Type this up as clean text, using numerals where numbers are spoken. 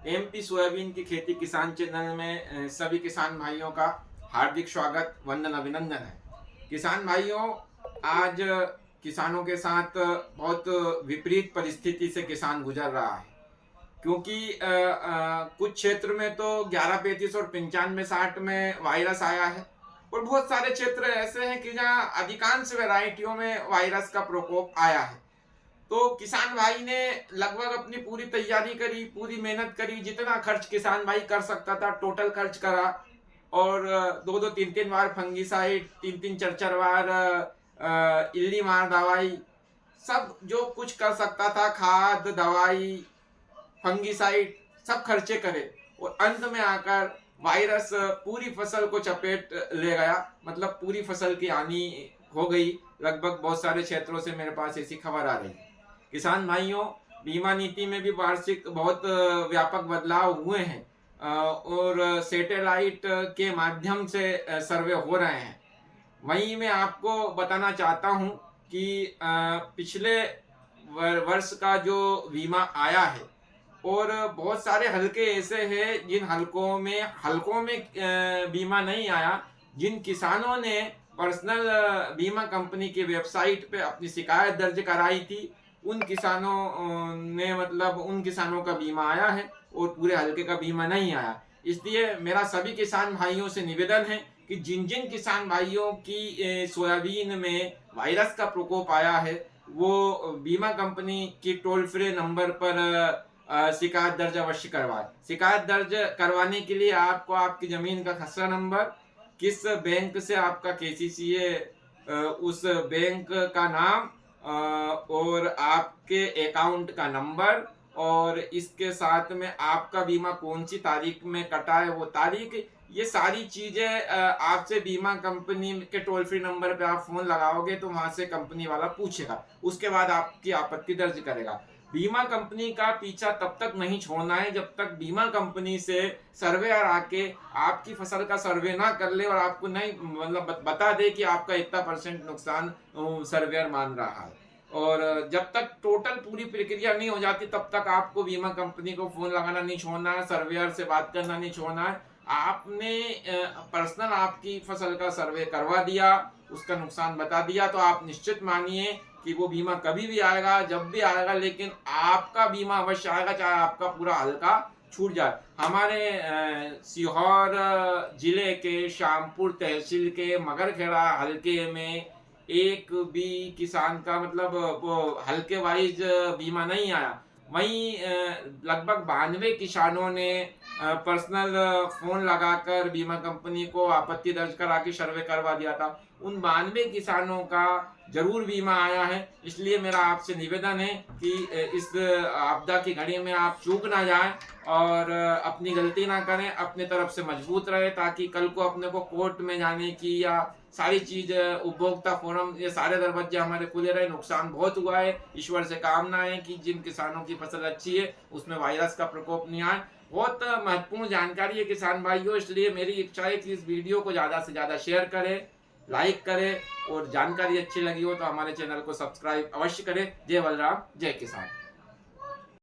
MP soybean की खेती किसान चैनल में सभी किसान भाइयों का हार्दिक स्वागत, वंदन, अभिनंदन है। किसान भाइयों, आज किसानों के साथ बहुत विपरीत परिस्थिति से किसान गुजर रहा है, क्योंकि कुछ क्षेत्र में तो 1135 और 9560 में वायरस आया है और बहुत सारे क्षेत्र ऐसे हैं कि जहां अधिकांश वैरायटियों में वायरस का प्रकोप आया है। तो किसान भाई ने लगभग अपनी पूरी तैयारी करी, पूरी मेहनत करी, जितना खर्च किसान भाई कर सकता था टोटल खर्च करा और दो दो तीन तीन बार फंगीसाइड, तीन तीन चार चार बार इल्ली मार दवाई, सब जो कुछ कर सकता था, खाद, दवाई, फंगीसाइड, सब खर्चे करे और अंत में आकर वायरस पूरी फसल को चपेट ले गया। मतलब पूरी फसल की हानि हो गई। लगभग बहुत सारे क्षेत्रों से मेरे पास ऐसी खबर आ रही है। किसान भाइयों, बीमा नीति में भी वार्षिक बहुत व्यापक बदलाव हुए हैं और सैटेलाइट के माध्यम से सर्वे हो रहे हैं। वहीं मैं आपको बताना चाहता हूं कि पिछले वर्ष का जो बीमा आया है और बहुत सारे हलके ऐसे हैं जिन हलकों में बीमा नहीं आया। जिन किसानों ने पर्सनल बीमा कंपनी की वेबसाइट पे अपनी शिकायत दर्ज कराई थी, उन किसानों ने मतलब उन किसानों का बीमा आया है और पूरे हलके का बीमा नहीं आया। इसलिए मेरा सभी किसान भाइयों से निवेदन है कि जिन जिन किसान भाइयों की सोयाबीन में वायरस का प्रकोप आया है, वो बीमा कंपनी की टोल फ्री नंबर पर शिकायत दर्ज अवश्य करवाए। शिकायत दर्ज करवाने के लिए आपको आपकी जमीन का खसरा नंबर, किस बैंक से आपका केसीसी है, उस बैंक का नाम और आपके अकाउंट का नंबर और इसके साथ में आपका बीमा कौन सी तारीख में कटा है वो तारीख, ये सारी चीजें आपसे बीमा कंपनी के टोल फ्री नंबर पे आप फोन लगाओगे तो वहां से कंपनी वाला पूछेगा। उसके बाद आपकी आपत्ति दर्ज करेगा। बीमा कंपनी का पीछा तब तक नहीं छोड़ना है जब तक बीमा कंपनी से सर्वेयर आके आपकी फसल का सर्वे ना कर ले और आपको नहीं मतलब बता दे कि आपका इतना % नुकसान सर्वेयर मान रहा है। और जब तक टोटल पूरी प्रक्रिया नहीं हो जाती तब तक आपको बीमा कंपनी को फोन लगाना नहीं छोड़ना है, सर्वेयर से बात करना नहीं छोड़ना है। आपने पर्सनल आपकी फसल का सर्वे करवा दिया, उसका नुकसान बता दिया, तो आप निश्चित मानिए कि वो बीमा कभी भी आएगा, जब भी आएगा, लेकिन आपका बीमा अवश्य आएगा, चाहे आपका पूरा हल्का छूट जाए। हमारे सीहोर जिले के शामपुर तहसील के मगरखेड़ा हल्के में एक भी किसान का मतलब वो हल्के वाइज बीमा नहीं आया। वहीं लगभग 92 किसानों ने पर्सनल फोन लगाकर बीमा कंपनी को आपत्ति दर्ज करा के सर्वे करवा दिया था। उन 92 किसानों का जरूर बीमा आया है। इसलिए मेरा आपसे निवेदन है कि इस आपदा की घड़ी में आप चूक ना जाएं और अपनी गलती ना करें, अपने तरफ से मजबूत रहे, ताकि कल को अपने को कोर्ट में जाने की या सारी चीज उपभोक्ता फोरम, ये सारे दरवाजे हमारे खुले रहे। नुकसान बहुत हुआ है, ईश्वर से कामना है कि जिन किसानों की फसल अच्छी है उसमें वायरस का प्रकोप नहीं आए। बहुत महत्वपूर्ण जानकारी है किसान भाइयों, इसलिए मेरी इच्छा है कि इस वीडियो को ज्यादा से ज्यादा शेयर करें, लाइक करें और जानकारी अच्छी लगी हो तो हमारे चैनल को सब्सक्राइब अवश्य करें। जय बलराम, जय किसान।